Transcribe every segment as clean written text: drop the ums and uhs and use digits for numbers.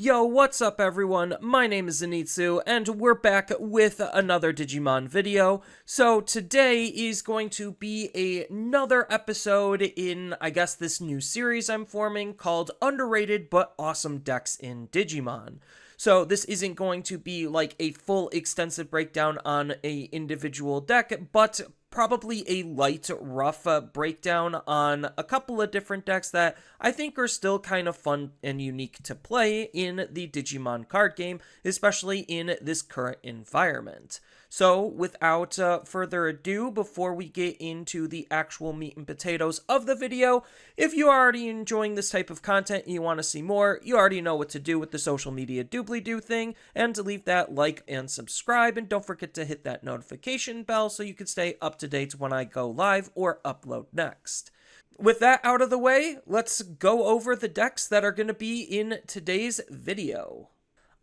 Yo, what's up everyone? My name is Zenitsu, and we're back with another Digimon video. So today is going to be another episode in, I guess, this new series I'm forming called Underrated But Awesome Decks in Digimon. So this isn't going to be like a full extensive breakdown on a individual deck, but probably a light, rough breakdown on a couple of different decks that I think are still kind of fun and unique to play in the Digimon card game, especially in this current environment. So, without further ado, before we get into the actual meat and potatoes of the video, if you're already enjoying this type of content and you want to see more, you already know what to do with the social media doobly-doo thing, and to leave that like and subscribe, and don't forget to hit that notification bell so you can stay up to date when I go live or upload next. With that out of the way, let's go over the decks that are going to be in today's video.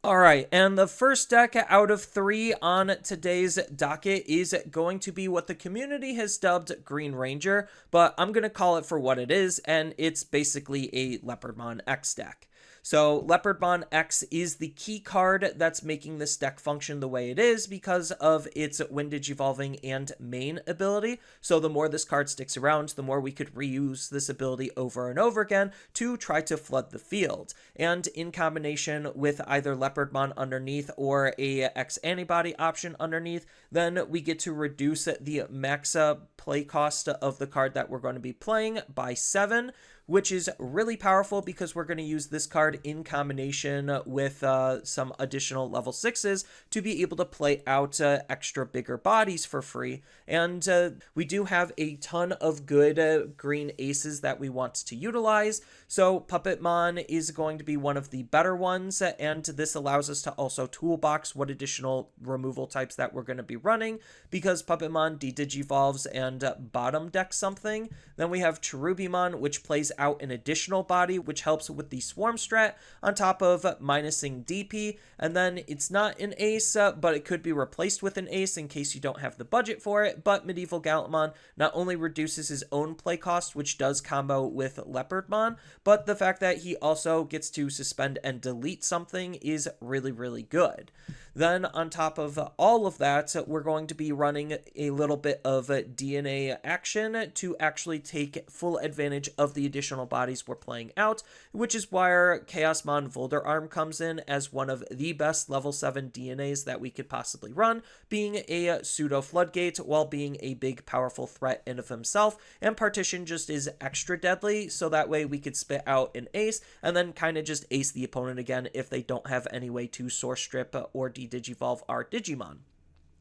Alright, and the first deck out of 3 on today's docket is going to be what the community has dubbed Green Ranger, but I'm going to call it for what it is, and it's basically a Leopardmon X deck. So Leopardmon X is the key card that's making this deck function the way it is because of its Windage Evolving and main ability. So the more this card sticks around, the more we could reuse this ability over and over again to try to flood the field. And in combination with either Leopardmon underneath or a X antibody option underneath, then we get to reduce the max play cost of the card that we're going to be playing by 7, which is really powerful because we're going to use this card in combination with some additional level 6s to be able to play out extra bigger bodies for free. And we do have a ton of good green aces that we want to utilize. So Puppetmon is going to be one of the better ones, and this allows us to also toolbox what additional removal types that we're going to be running, because Puppetmon de-digivolves and bottom decks something. Then we have Cherubimon, which plays out an additional body, which helps with the swarm strat on top of minusing DP. And then it's not an ace, but it could be replaced with an ace in case you don't have the budget for it. But Medieval Gallantmon not only reduces his own play cost, which does combo with Leopardmon, but the fact that he also gets to suspend and delete something is really, really good. Then on top of all of that, we're going to be running a little bit of DNA action to actually take full advantage of the additional bodies we're playing out, which is where Chaosmon Volderarm comes in as one of the best level 7 DNAs that we could possibly run, being a pseudo floodgate while being a big powerful threat in of himself, and Partition just is extra deadly, so that way we could spit out an ace and then kind of just ace the opponent again if they don't have any way to source strip or de-digivolve our Digimon.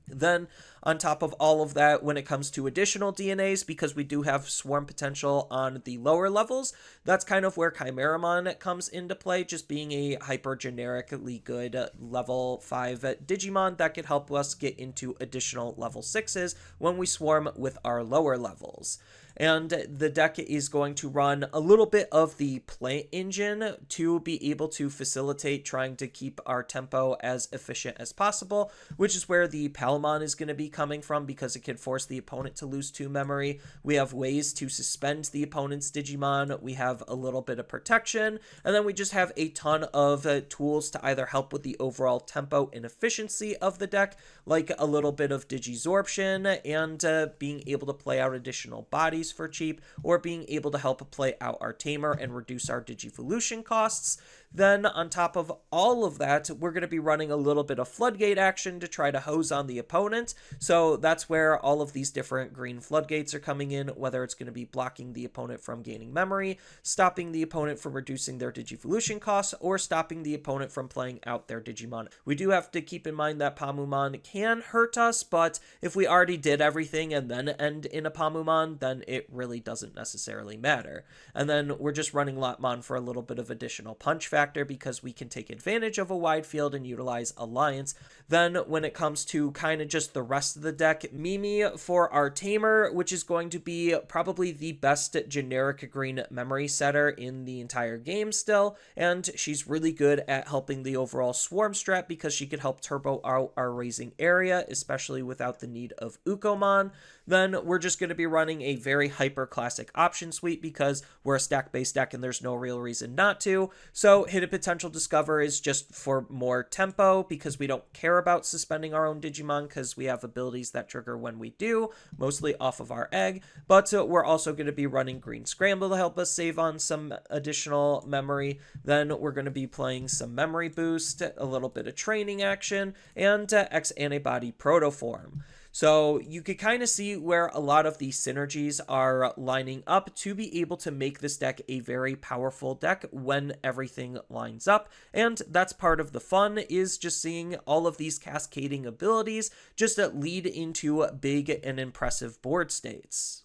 Then, on top of all of that, when it comes to additional DNAs, because we do have swarm potential on the lower levels, that's kind of where Chimeramon comes into play, just being a hyper-generically good level 5 Digimon that could help us get into additional level 6s when we swarm with our lower levels. And the deck is going to run a little bit of the play engine to be able to facilitate trying to keep our tempo as efficient as possible, which is where the Palmon is going to be coming from because it can force the opponent to lose 2 memory. We have ways to suspend the opponent's Digimon. We have a little bit of protection, and then we just have a ton of tools to either help with the overall tempo and efficiency of the deck, like a little bit of Digisorption and being able to play out additional bodies for cheap, or being able to help play out our Tamer and reduce our Digivolution costs. Then on top of all of that, we're going to be running a little bit of Floodgate action to try to hose on the opponent. So that's where all of these different green floodgates are coming in, whether it's going to be blocking the opponent from gaining memory, stopping the opponent from reducing their Digivolution costs, or stopping the opponent from playing out their Digimon. We do have to keep in mind that Pamumon can hurt us, but if we already did everything and then end in a Pamumon, then it really doesn't necessarily matter. And then we're just running Lotmon for a little bit of additional punch factor because we can take advantage of a wide field and utilize Alliance. Then when it comes to kind of just the rest of the deck, Mimi for our Tamer, which is going to be probably the best generic green memory setter in the entire game still, and she's really good at helping the overall swarm strat because she could help turbo out our raising area, especially without the need of Ukomon. Then we're just going to be running a very hyper classic option suite because we're a stack-based deck and there's no real reason not to. So Hidden Potential Discover is just for more tempo, because we don't care about suspending our own Digimon because we have abilities that trigger when we do, mostly off of our egg. But we're also going to be running Green Scramble to help us save on some additional memory. Then we're going to be playing some Memory Boost, a little bit of training action, and X Antibody Protoform. So you could kind of see where a lot of these synergies are lining up to be able to make this deck a very powerful deck when everything lines up. And that's part of the fun, is just seeing all of these cascading abilities just lead into big and impressive board states.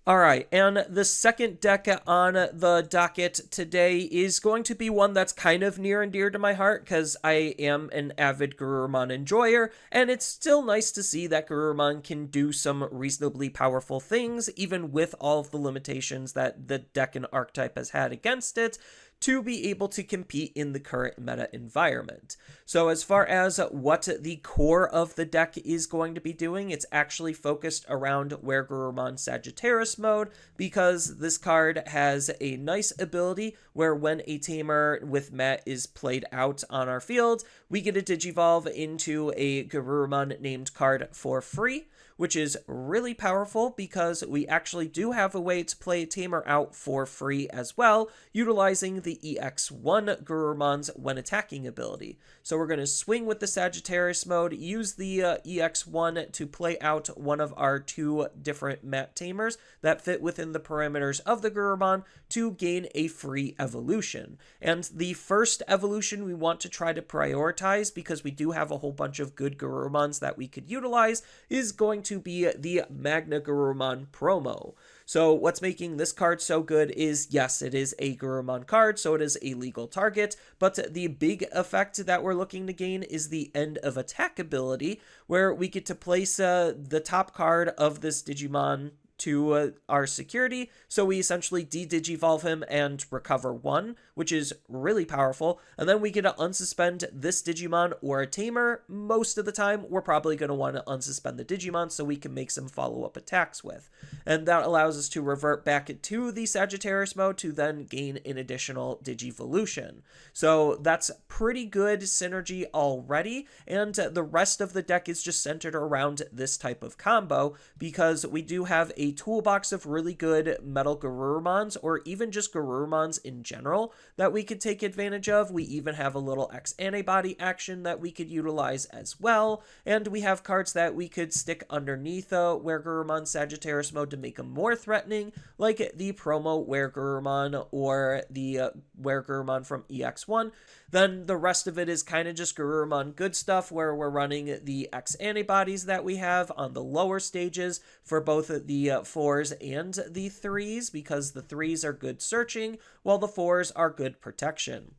Alright, and the second deck on the docket today is going to be one that's kind of near and dear to my heart, because I am an avid Garurumon enjoyer, and it's still nice to see that Garurumon can do some reasonably powerful things, even with all of the limitations that the deck and archetype has had against it, to be able to compete in the current meta environment. So as far as what the core of the deck is going to be doing, it's actually focused around WereGarurumon Sagittarius mode, because this card has a nice ability where when a tamer with Met is played out on our field, we get a Digivolve into a Garurumon named card for free, which is really powerful because we actually do have a way to play a tamer out for free as well, utilizing the EX1 Garurumon's when attacking ability. So we're going to swing with the Sagittarius mode, use the EX1 to play out one of our two different mat tamers that fit within the parameters of the Garurumon to gain a free evolution. And the first evolution we want to try to prioritize, because we do have a whole bunch of good Garurumons that we could utilize, is going to be the Magna Garurumon promo. So what's making this card so good is, yes, it is a Garurumon card, so it is a legal target, but the big effect that we're looking to gain is the end of attack ability, where we get to place the top card of this Digimon to our security, so we essentially de-digivolve him and recover one, which is really powerful, and then we get to unsuspend this Digimon or a tamer. Most of the time, we're probably going to want to unsuspend the Digimon so we can make some follow-up attacks with, and that allows us to revert back to the Sagittarius mode to then gain an additional Digivolution. So that's pretty good synergy already, and the rest of the deck is just centered around this type of combo, because we do have a toolbox of really good Metal Garurumons, or even just Garurumons in general, that we could take advantage of. We even have a little X Antibody action that we could utilize as well, and we have cards that we could stick underneath WereGarurumon Sagittarius mode to make them more threatening, like the promo WereGarurumon or the WereGarurumon from EX1. Then the rest of it is kind of just Garurumon good stuff, where we're running the X antibodies that we have on the lower stages for both the 4s and the 3s, because the 3s are good searching, while the 4s are good protection.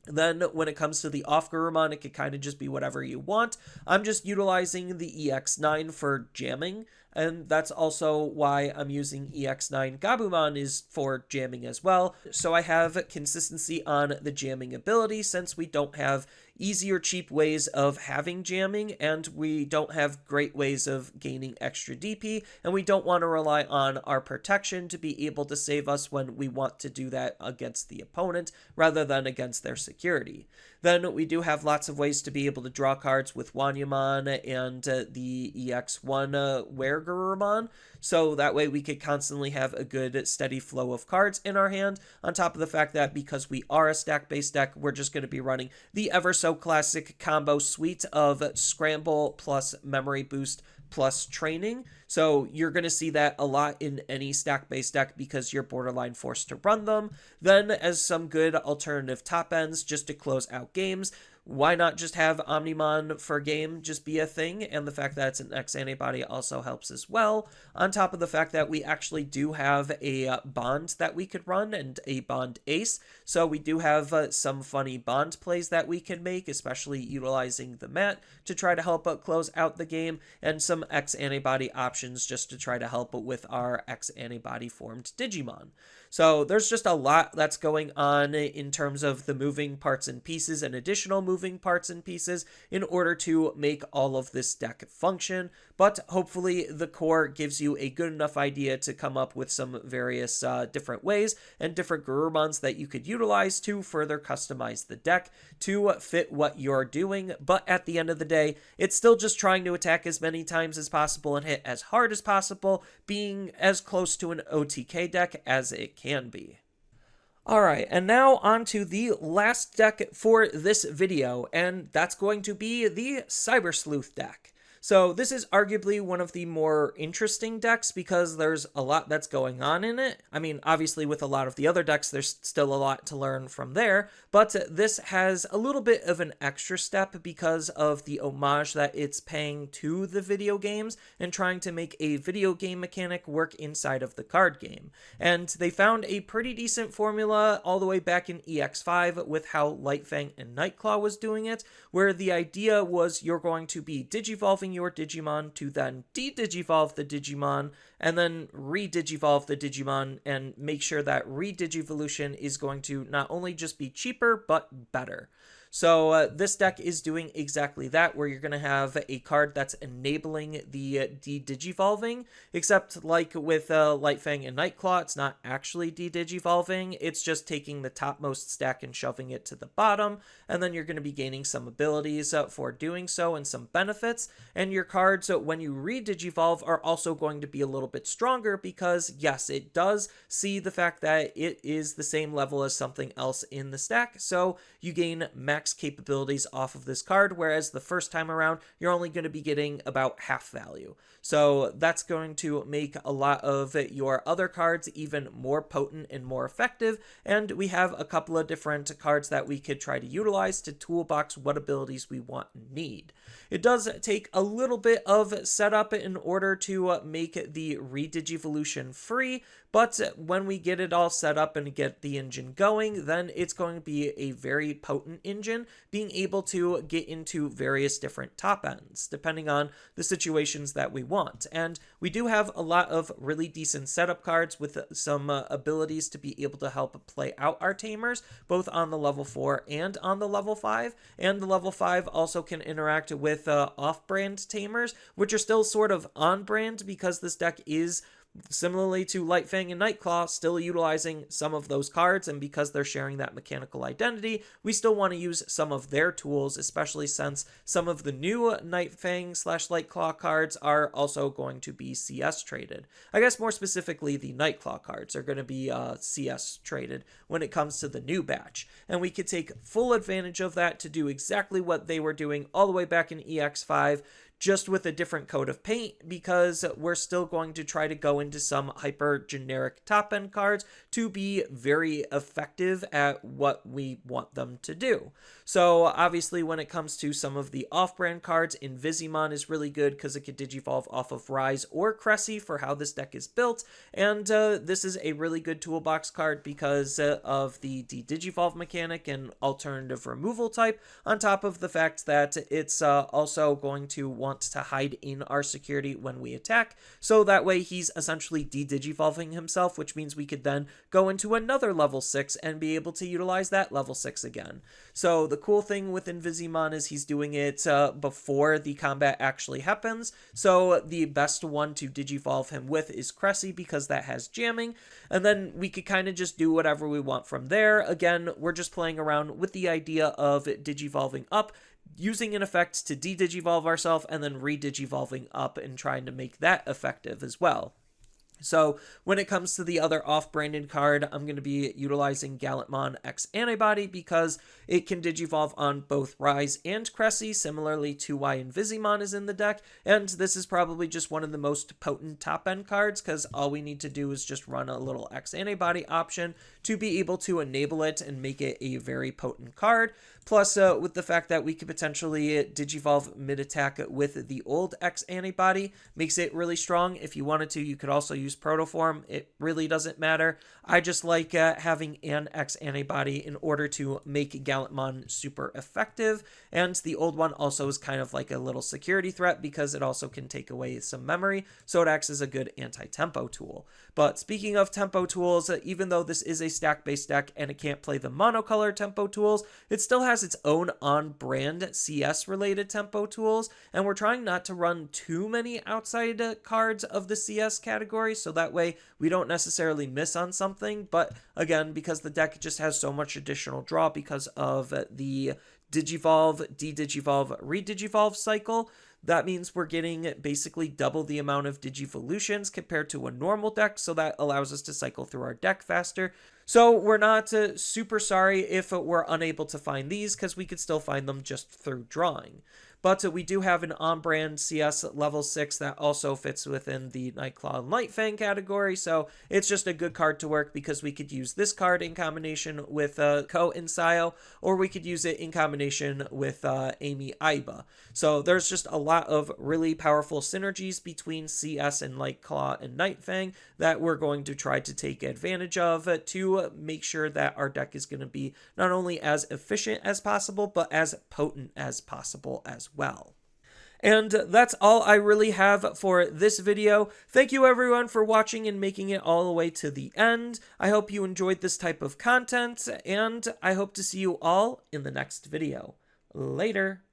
Then when it comes to the off Garurumon, it could kind of just be whatever you want. I'm just utilizing the EX9 for jamming, and that's also why I'm using EX9 Gabumon is for jamming as well. So I have consistency on the jamming ability, since we don't have easy or cheap ways of having jamming, and we don't have great ways of gaining extra DP, and we don't want to rely on our protection to be able to save us when we want to do that against the opponent rather than against their security. Then we do have lots of ways to be able to draw cards with Wanyamon and the EX1 WereGarurumon, so that way we could constantly have a good steady flow of cards in our hand, on top of the fact that because we are a stack-based deck, we're just going to be running the ever so classic combo suite of Scramble plus Memory Boost plus Training. So you're going to see that a lot in any stack-based deck because you're borderline forced to run them. Then as some good alternative top ends just to close out games, why not just have Omnimon for game just be a thing? And the fact that it's an X antibody also helps as well, on top of the fact that we actually do have a bond that we could run and a bond ace. So we do have some funny bond plays that we can make, especially utilizing the mat to try to help close out the game, and some X antibody options just to try to help with our X antibody formed Digimon. So there's just a lot that's going on in terms of the moving parts and pieces and additional moving parts and pieces in order to make all of this deck function. But hopefully the core gives you a good enough idea to come up with some various different ways and different Garurumons that you could utilize to further customize the deck to fit what you're doing. But at the end of the day, it's still just trying to attack as many times as possible and hit as hard as possible, being as close to an OTK deck as it can be. Alright, and now on to the last deck for this video, and that's going to be the Cyber Sleuth deck. So this is arguably one of the more interesting decks because there's a lot that's going on in it. I mean, obviously with a lot of the other decks, there's still a lot to learn from there, but this has a little bit of an extra step because of the homage that it's paying to the video games and trying to make a video game mechanic work inside of the card game. And they found a pretty decent formula all the way back in EX5 with how Lightfang and Nightclaw was doing it, where the idea was you're going to be digivolving your Digimon to then de-digivolve the Digimon and then re-digivolve the Digimon and make sure that re-digivolution is going to not only just be cheaper but better. So this deck is doing exactly that, where you're going to have a card that's enabling the de-digivolving, except like with Lightfang and Nightclaw, it's not actually de-digivolving, it's just taking the topmost stack and shoving it to the bottom, and then you're going to be gaining some abilities for doing so and some benefits, and your cards, when you re-digivolve, are also going to be a little bit stronger because, yes, it does see the fact that it is the same level as something else in the stack, so you gain max capabilities off of this card, whereas the first time around you're only going to be getting about half value. So that's going to make a lot of your other cards even more potent and more effective, and we have a couple of different cards that we could try to utilize to toolbox what abilities we want and need. It does take a little bit of setup in order to make the re-digivolution free, but when we get it all set up and get the engine going, then it's going to be a very potent engine, being able to get into various different top ends, depending on the situations that we want. And we do have a lot of really decent setup cards with some abilities to be able to help play out our tamers, both on the level 4 and on the level 5. And the level 5 also can interact with off-brand tamers, which are still sort of on-brand because this deck is, similarly to Lightfang and Nightclaw, still utilizing some of those cards, and because they're sharing that mechanical identity, we still want to use some of their tools, especially since some of the new Nightfang/Nightclaw cards are also going to be CS traded. I guess more specifically, the Nightclaw cards are going to be CS traded when it comes to the new batch, and we could take full advantage of that to do exactly what they were doing all the way back in EX5, just with a different coat of paint, because we're still going to try to go into some hyper generic top end cards to be very effective at what we want them to do. So obviously when it comes to some of the off-brand cards, Invizimon is really good because it could digivolve off of Rise or Cressy for how this deck is built, and this is a really good toolbox card because of the de-digivolve mechanic and alternative removal type, on top of the fact that it's also going to want to hide in our security when we attack, so that way he's essentially de-digivolving himself, which means we could then go into another level 6 and be able to utilize that level 6 again. So the cool thing with Invizimon is he's doing it before the combat actually happens, so the best one to digivolve him with is Cressy because that has jamming, and then we could kind of just do whatever we want from there. Again, we're just playing around with the idea of digivolving up, using an effect to de-digivolve ourselves, and then re-digivolving up and trying to make that effective as well. So when it comes to the other off-branded card, I'm going to be utilizing Leopardmon X Antibody because it can digivolve on both Rise and Cressy, similarly to why Invizimon is in the deck, and this is probably just one of the most potent top-end cards because all we need to do is just run a little X Antibody option to be able to enable it and make it a very potent card. Plus, with the fact that we could potentially digivolve mid-attack with the old X Antibody, makes it really strong. If you wanted to, you could also use use Protoform, it really doesn't matter. I just like having an X antibody in order to make Gallantmon super effective, and the old one also is kind of like a little security threat because it also can take away some memory, so it acts as a good anti-tempo tool. But speaking of tempo tools, even though this is a stack-based deck and it can't play the monocolor tempo tools, it still has its own on-brand CS-related tempo tools, and we're trying not to run too many outside cards of the CS category, so that way we don't necessarily miss on something. But again, because the deck just has so much additional draw because of the Digivolve, De-Digivolve, Redigivolve cycle, that means we're getting basically double the amount of Digivolutions compared to a normal deck, so that allows us to cycle through our deck faster. So we're not super sorry if we're unable to find these, because we could still find them just through drawing. But we do have an on-brand CS level 6 that also fits within the Nightclaw and Lightfang category, so it's just a good card to work because we could use this card in combination with Ko and Sayo, or we could use it in combination with Amy Aiba. So there's just a lot of really powerful synergies between CS and Nightclaw and Nightfang that we're going to try to take advantage of to make sure that our deck is going to be not only as efficient as possible, but as potent as possible as well. And that's all I really have for this video. Thank you everyone for watching and making it all the way to the end. I hope you enjoyed this type of content, and I hope to see you all in the next video. Later.